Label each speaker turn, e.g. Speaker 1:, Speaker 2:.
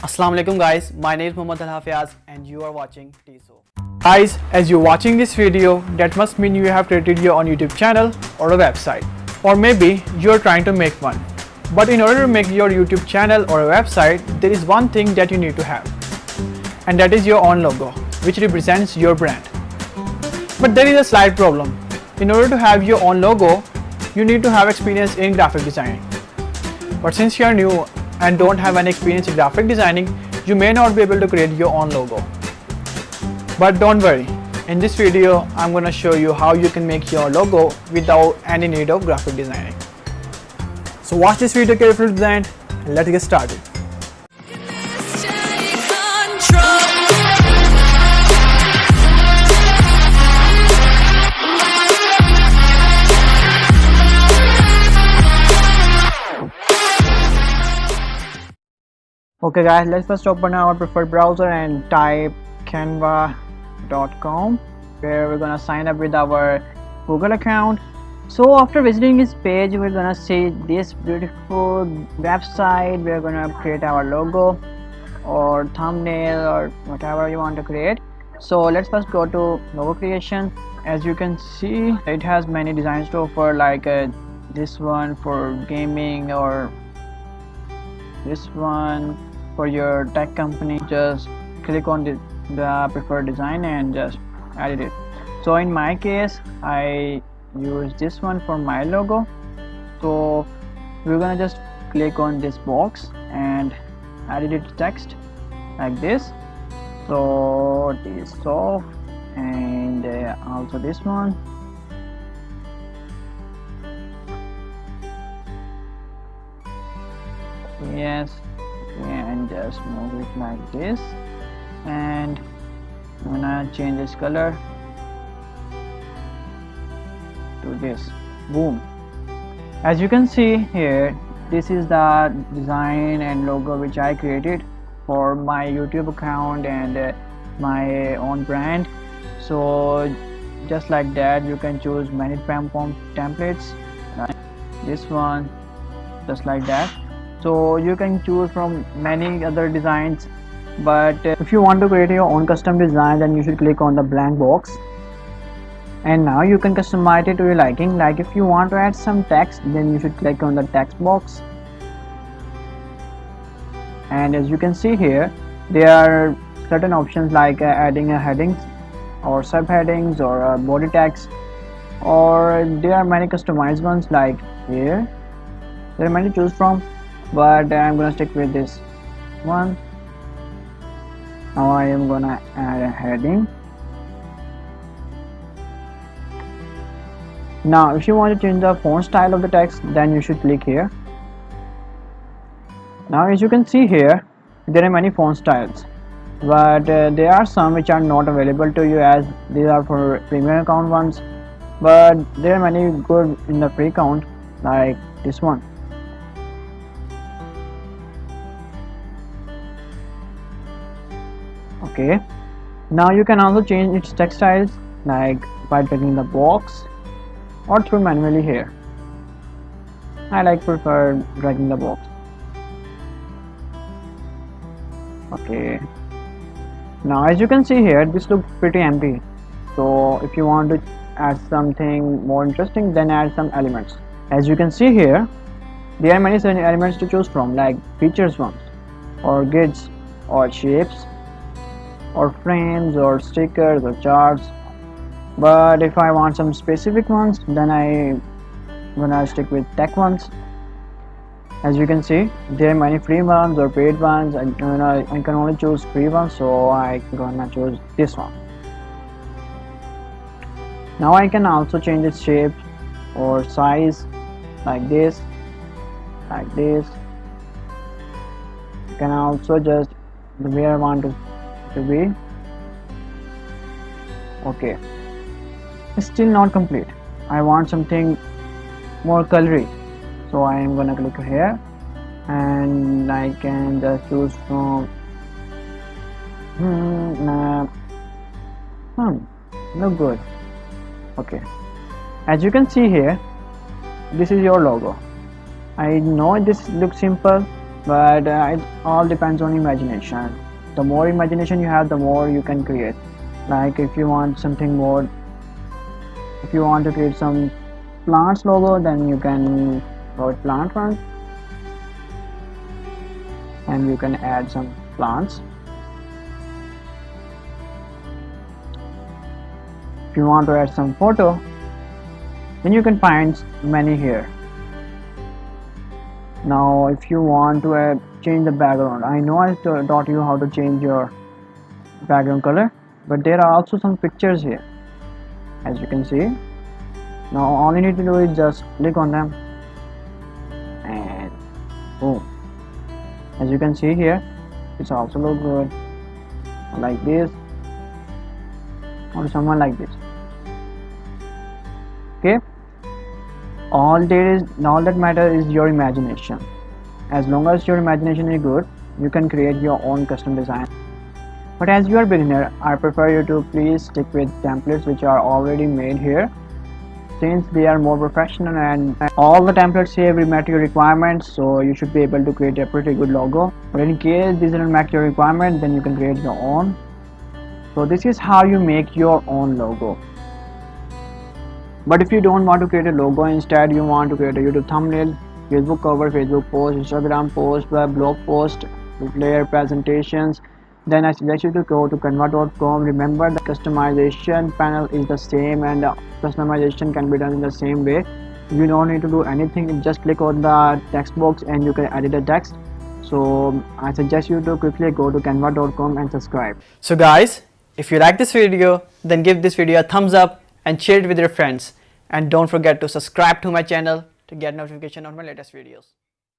Speaker 1: Assalamu alaikum guys, my name is Muhammad Al-Hafiaz and you are watching T-sof. Guys, as you're watching this video, that must mean you have created your own YouTube channel or a website. Or maybe you're trying to make one. But in order to make your YouTube channel or a website, there is one thing that you need to have. And that is your own logo, which represents your brand. But there is a slight problem. In order to have your own logo, you need to have experience in graphic designing. But since you are new and don't have any experience in graphic designing, you may not be able to create your own logo. But don't worry, in this video I'm gonna show you how you can make your logo without any need of graphic designing. So watch this video carefully to the end and let's get started. Okay guys, let's first open our preferred browser and type canva.com, where we're gonna sign up with our Google account. So after visiting this page, we're gonna see this beautiful website. We're gonna create our logo or thumbnail or whatever you want to create. So let's first go to logo creation. As you can see, it has many designs to offer, like this one for gaming or this one for your tech company. Just click on the preferred design and just edit it. So in my case, I use this one for my logo. So we're gonna just click on this box and edit it text like this. So T-sof and also this one. Yes, and just move it like this, and I'm gonna change this color to this. Boom. As you can see here, this is the design and logo which I created for my YouTube account and my own brand. So just like that, you can choose many templates, like this one, just like that. So you can choose from many other designs, but if you want to create your own custom design, then you should click on the blank box, and now you can customize it to your liking. Like if you want to add some text, then you should click on the text box, and as you can see here, there are certain options like adding a headings or subheadings or body text, or there are many customized ones like here. There are many to choose from, but I'm gonna stick with this one. Now I am gonna add a heading. Now if you want to change the font style of the text, then you should click here. Now as you can see here, there are many font styles, but there are some which are not available to you, as these are for premium account ones, but there are many good in the free account, like this one. Okay, now you can also change its text styles, like by dragging the box or through manually here. I prefer dragging the box. Okay, now as you can see here, this looks pretty empty. So if you want to add something more interesting, then add some elements. As you can see here, there are many elements to choose from, like features ones or grids or shapes or frames or stickers or charts. But if I want some specific ones, then I'm gonna stick with tech ones. As you can see, there are many free ones or paid ones. I can only choose free ones, so I'm gonna choose this one. Now I can also change its shape or size, like this, like this. I can also just where I want to be. Okay, it's still not complete. I want something more colory, so I am gonna click here, and I can just choose from look good. Okay, as you can see here, this is your logo. I know this looks simple, but it all depends on imagination. The more imagination you have, the more you can create. Like if you want something more, if you want to create some plants logo, then you can go with plant one, and you can add some plants. If you want to add some photo, then you can find many here. Now if you want to change the background, I know I taught you how to change your background color, but there are also some pictures here, as you can see. Now all you need to do is just click on them, and boom, as you can see here, it's also look good, like this, or someone like this. Okay, all that matters is your imagination. As long as your imagination is good, you can create your own custom design. But as you are beginner, I prefer you to please stick with templates which are already made here, since they are more professional and all the templates here will meet your requirements, so you should be able to create a pretty good logo. But in case these don't match your requirement, then you can create your own. So this is how you make your own logo. But if you don't want to create a logo, instead you want to create a YouTube thumbnail, Facebook cover, Facebook post, Instagram post, web blog post, layer presentations, then I suggest you to go to canva.com. Remember, the customization panel is the same and the customization can be done in the same way. You don't need to do anything, just click on the text box and you can edit the text. So I suggest you to quickly go to canva.com and subscribe.
Speaker 2: So guys, if you like this video, then give this video a thumbs up and share it with your friends. And don't forget to subscribe to my channel to get notification on my latest videos.